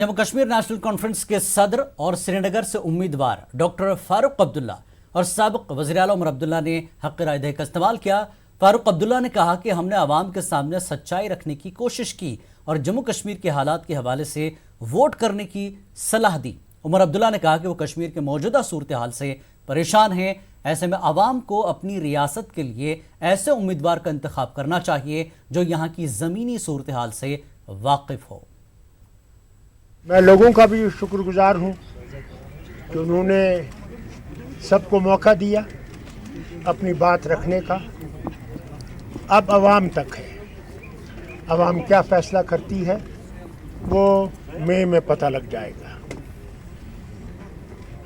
Jammu Kashmir national conference के सदर और श्रीनगर से उम्मीदवार डॉक्टर फारूक अब्दुल्ला और साबिक वज़ीर-ए-आला उमर अब्दुल्ला ने हक़ राय दही का इस्तेमाल किया। फारूक अब्दुल्ला ने कहा कि हमने आवाम के सामने सच्चाई रखने की कोशिश की और जम्मू कश्मीर के हालात के हवाले से वोट करने की सलाह दी। उमर अब्दुल्ला ने कहा कि वो कश्मीर के मौजूदा सूरत हाल से परेशान हैं। ऐसे में आवाम को अपनी रियासत के लिए ऐसे उम्मीदवार का इंतखाब करना चाहिए जो यहाँ की ज़मीनी सूरत हाल से वाकिफ़ हो। मैं लोगों का भी शुक्रगुजार हूँ कि उन्होंने सबको मौका दिया अपनी बात रखने का। अब आवाम तक है, आवाम क्या फैसला करती है वो मई में पता लग जाएगा।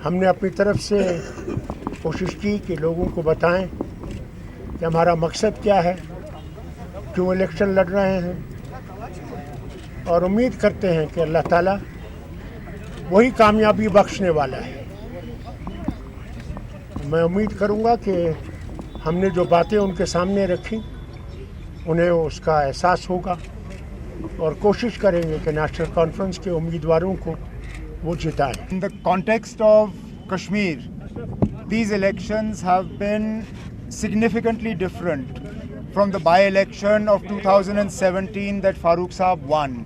हमने अपनी तरफ से कोशिश की कि लोगों को बताएं कि हमारा मकसद क्या है, क्यों इलेक्शन लड़ रहे हैं, और उम्मीद करते हैं कि अल्लाह ताला वही कामयाबी बख्शने वाला है। मैं उम्मीद करूंगा कि हमने जो बातें उनके सामने रखी उन्हें उसका एहसास होगा और कोशिश करेंगे कि नेशनल कॉन्फ्रेंस के उम्मीदवारों को वो जिताएं। In the context of Kashmir, these elections have been significantly different from the by-election of 2017 that Farooq Saab won.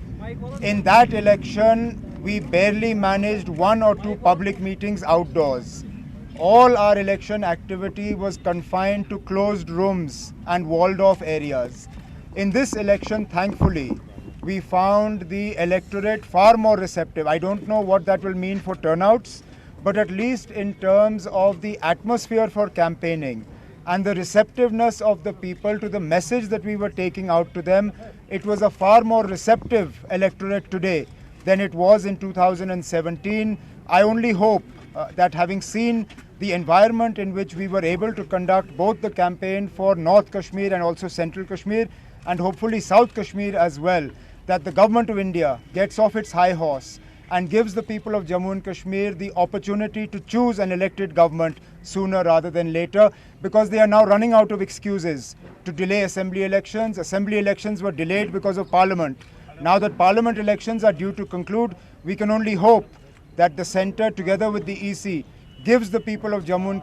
In that election, we barely managed 1 or 2 public meetings outdoors. All our election activity was confined to closed rooms and walled off areas. In this election, thankfully, we found the electorate far more receptive. I don't know what that will mean for turnouts, but at least in terms of the atmosphere for campaigning and the receptiveness of the people to the message that we were taking out to them, it was a far more receptive electorate today than it was in 2017. I only hope that having seen the environment in which we were able to conduct both the campaign for North Kashmir and also Central Kashmir and hopefully South Kashmir as well, that the government of India gets off its high horse and gives the people of Jammu and Kashmir the opportunity to choose an elected government sooner rather than later, because they are now running out of excuses to delay assembly elections. Assembly elections were delayed because of Parliament. Now that Parliament elections are due to conclude, we can only hope that the centre, together with the EC, gives the people of Jammu and